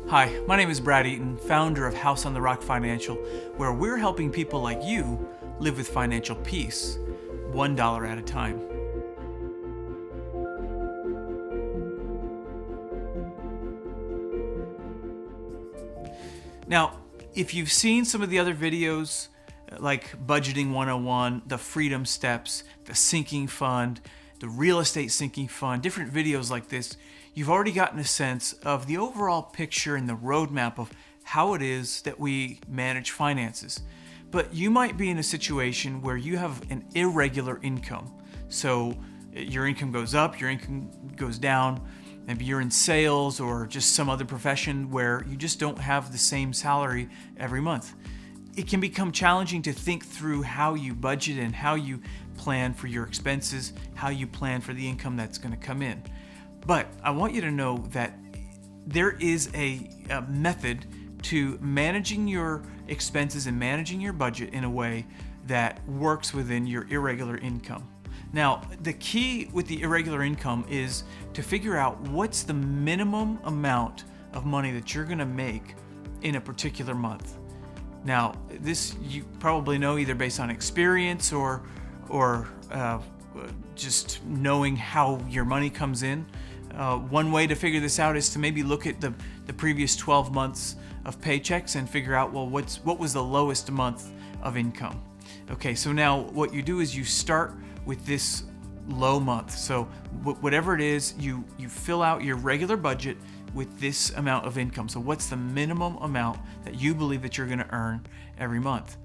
Hi, my name is Brad Eaton, founder of House on the Rock Financial, where we're helping people like you live with financial peace, $1 at a time. Now, if you've seen some of the other videos, like Budgeting 101, the Freedom Steps, the Sinking Fund, the Real Estate Sinking Fund, different videos like this, you've already gotten a sense of the overall picture and the roadmap of how it is that we manage finances. But you might be in a situation where you have an irregular income. So your income goes up, your income goes down. Maybe you're in sales or just some other profession where you just don't have the same salary every month. It can become challenging to think through how you budget and how you plan for your expenses, how you plan for the income that's going to come in. But I want you to know that there is a method to managing your expenses and managing your budget in a way that works within your irregular income. Now, the key with the irregular income is to figure out what's the minimum amount of money that you're going to make in a particular month. Now, this you probably know either based on experience or just knowing how your money comes in. One way to figure this out is to maybe look at the previous 12 months of paychecks and figure out, well, what was the lowest month of income? Okay, so now what you do is you start with this low month. So whatever it is, you fill out your regular budget with this amount of income. So what's the minimum amount that you believe that you're going to earn every month?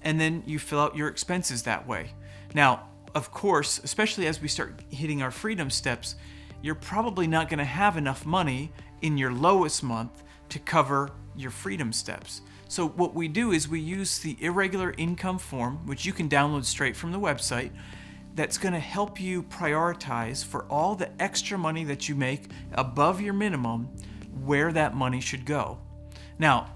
And then you fill out your expenses that way. Now, of course, especially as we start hitting our freedom steps, you're probably not going to have enough money in your lowest month to cover your freedom steps. So what we do is we use the irregular income form, which you can download straight from the website, that's going to help you prioritize for all the extra money that you make above your minimum, where that money should go. Now,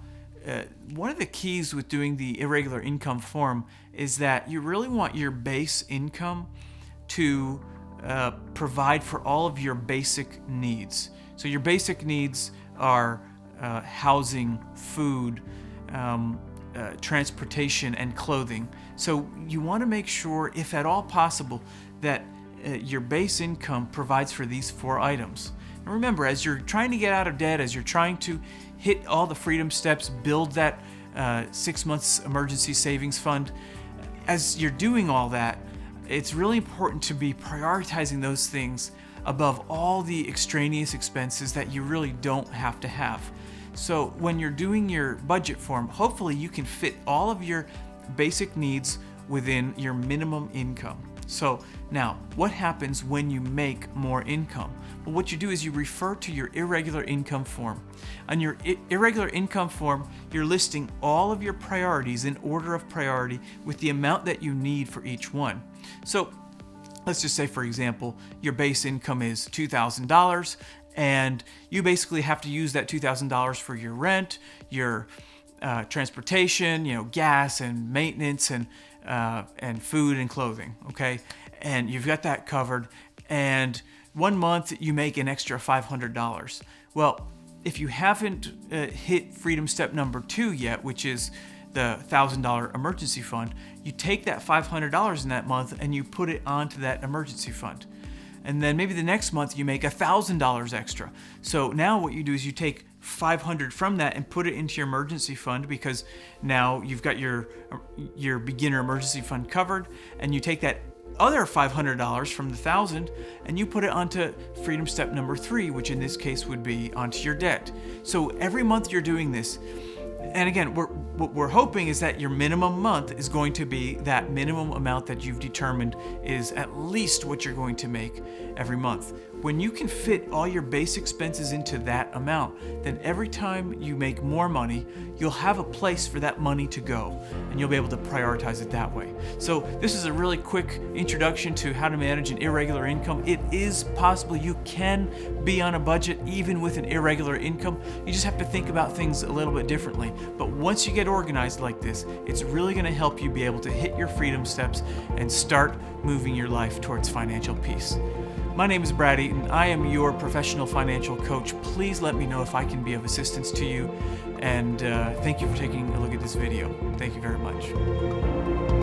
one of the keys with doing the irregular income form is that you really want your base income to provide for all of your basic needs. So your basic needs are housing, food, transportation, and clothing. So you want to make sure, if at all possible, that your base income provides for these 4 items. And remember, as you're trying to get out of debt, as you're trying to hit all the freedom steps, build that 6 months emergency savings fund, as you're doing all that, it's really important to be prioritizing those things above all the extraneous expenses that you really don't have to have. So when you're doing your budget form, hopefully you can fit all of your basic needs within your minimum income. So now, what happens when you make more income? Well, what you do is you refer to your irregular income form. On your irregular income form, you're listing all of your priorities in order of priority with the amount that you need for each one. So let's just say, for example, your base income is $2,000, and you basically have to use that $2,000 for your rent, your transportation, gas and maintenance and food and clothing, okay? And you've got that covered, and one month you make an extra $500. Well, if you haven't hit freedom step number 2 yet, which is the $1,000 emergency fund, you take that $500 in that month and you put it onto that emergency fund. And then maybe the next month you make $1,000 extra. So now what you do is you take $500 from that and put it into your emergency fund, because now you've got your beginner emergency fund covered, and you take that other $500 from the $1,000 and you put it onto freedom step number 3, which in this case would be onto your debt. So every month you're doing this. And again, what we're hoping is that your minimum month is going to be that minimum amount that you've determined is at least what you're going to make every month. When you can fit all your base expenses into that amount, then every time you make more money, you'll have a place for that money to go, and you'll be able to prioritize it that way. So this is a really quick introduction to how to manage an irregular income. It is possible you can be on a budget even with an irregular income. You just have to think about things a little bit differently. But once you get organized like this, it's really going to help you be able to hit your freedom steps and start moving your life towards financial peace. My name is Brad Eaton. I am your professional financial coach. Please let me know if I can be of assistance to you. And thank you for taking a look at this video. Thank you very much.